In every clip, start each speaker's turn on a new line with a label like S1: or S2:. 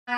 S1: Oi!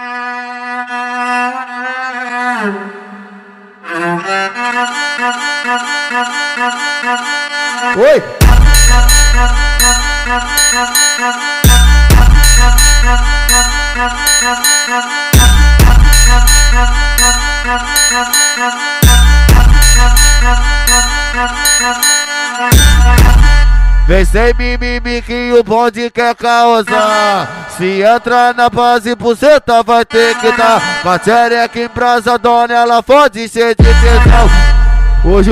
S1: Vem sem mimimi que o bonde quer causar. Se entrar na base, buceta vai ter que dar. Com a xereca em brasa, dona, ela pode ser de tesão. Hoje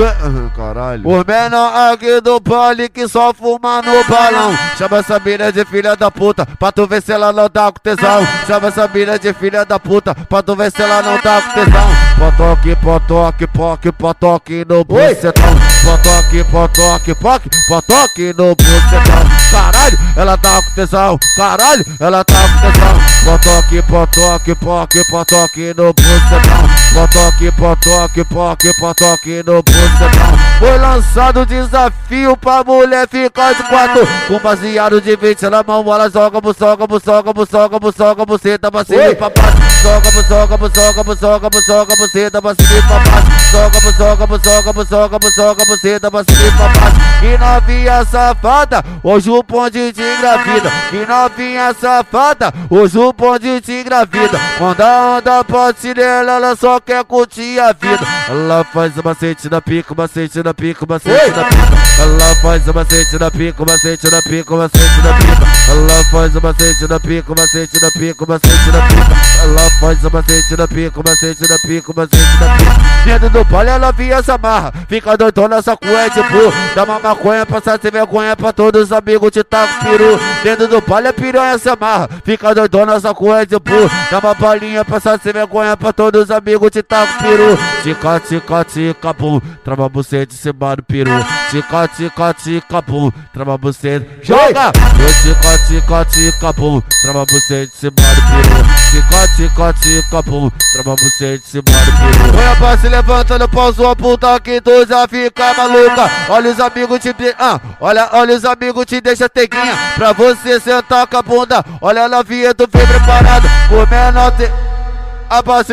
S1: caralho. Os menor aqui do baile que só fuma no balão. Chama essa mina de filha da puta, pra tu ver se ela não tá com tesão. Chama essa mina de filha da puta, pra tu ver se ela não tá com tesão. Potoque, potoque, poque, potoque no bucetão. Potoque, potoque, poque, potoque no bucetão. Caralho, ela tá com tesão. Caralho, ela tá com tesão. Potoque, potoque, poque, potoque no bucetão. Potoque, potoque, poque, potoque no bucetão. Foi lançado o desafio pra mulher ficar de quatro. Com baseado de 20 na mão, ela joga, buçoca, buçoca, buçoca, buçoca, buceta, pra cima e pra baixo. Joga, buçoca, buçoca, buçoca, buçoca, buceta, pra cima e pra baixo. Joga, buçoca, buçoca, buçoca, buçoca, buceta, pra cima e pra baixo. Que novinha safada, hoje o bonde te engravida. Que novinha safada, hoje o bonde te engravida. Quando a onda pode nela, ela só quer curtir a vida. Ela faz o macete na pica, macete na pica, macete na pica. Ela faz o macete na pica, macete na pica, macete na pica. Ela faz o macete na pica, macete na pica, macete na pica. Ela faz o macete na pica, macete na pica, macete na pica. Dentro do palha ela via essa marra, fica doidona essa cué de bu. Dá uma maconha, passar sem vergonha pra todos os amigos de taco peru. Dentro do palha piranha essa marra, fica doidona essa cué de bu. Dá uma balinha, passar sem vergonha pra todos os amigos de taco peru. Tica, tica, tica, bum, trava buceta em cima do peru. Tica, tica, tica, bum, trava buceta. Joga! Tica, tica, tica, bum, trava buceta em cima do peru. Tica, tica, tica, bum, trava buceta em cima do peru. Olha pra se levantando, pau sua puta que tu já fica maluca. Olha os amigos te olha os amigos te deixa teguinha pra você sentar com a bunda. Olha a novinha, tu vem preparado. O menor te... Rapaz,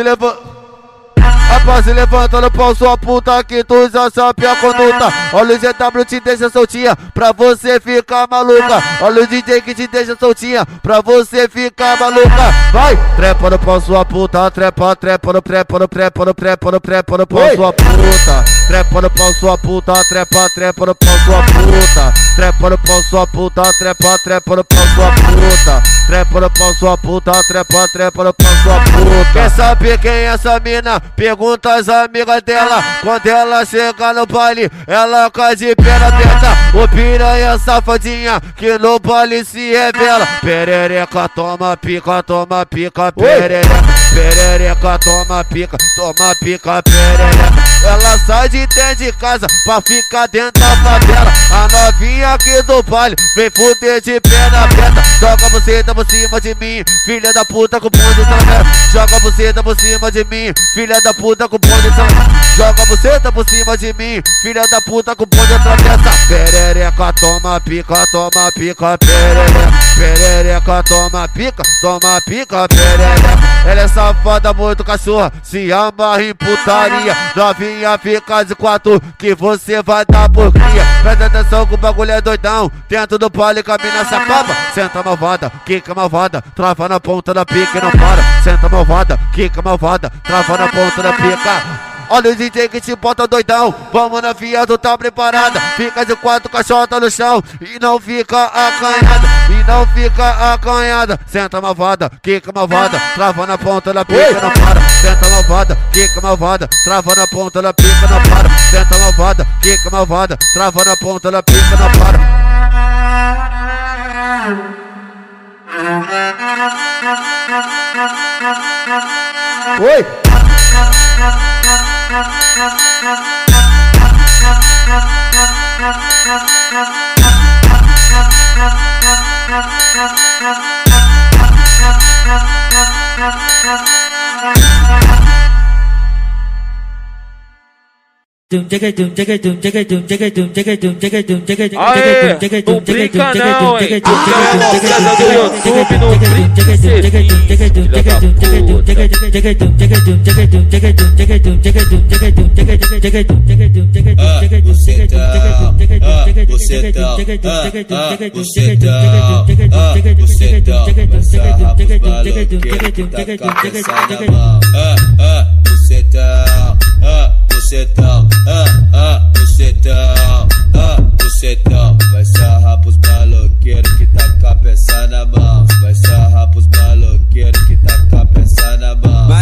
S1: se levantando pau sua puta que tu já sabe a conduta. Olha o GW te deixa soltinha pra você ficar maluca. Olha o DJ que te deixa soltinha pra você ficar maluca. Vai! Trepa no pau sua puta, trepa, trepa no trepa no trepa no trepa no trepa no pau sua puta. Trepa no pau sua puta, trepa, trepa no pau sua puta. Trepa no pau sua puta, trepa, trepa no pau sua puta. Trepa no pau sua puta, trepa, trepa no pau sua puta. Quer saber quem é essa mina? Pergunta as amigas dela. Quando ela chega no baile, ela cai de perna aberta. O piranha safadinha que no baile se revela. Perereca, toma pica, perereca. Perereca, toma pica, perereca. Ela sai de dentro de casa pra ficar dentro da favela. A novinha aqui do baile vem fuder de perna aberta. Joga buceta por cima de mim, filha da puta com bonde atravessa. Joga buceta por cima de mim, filha da puta com bonde atravessa. Joga buceta por cima de mim, filha da puta com bonde atravessa. Perereca, toma pica, perereca. Perereca, toma pica, perereca. Ela é safada, muito cachorra, se amarra em putaria. Novinha fica de quatro que você vai dar porquia. Presta atenção que o bagulho é doidão. Dentro do baile camina se acaba. Senta malvada, quica malvada, trava na ponta da pica e não para. Senta malvada, quica malvada, trava na ponta da pica. Olha o DJ que te bota doidão. Vamos na via, tu tá preparada. Fica de quatro, caixota no chão e não fica acanhada. E não fica acanhada. Senta malvada, quica malvada, trava na ponta da pica e não para. Senta malvada, quica malvada, trava na ponta da pica e não para. Senta malvada, quica malvada, trava na ponta da pica e não para. Oi!
S2: Aê, não brinca não, hein? Casa do YouTube no brinca, cê
S3: bucetão, bucetão,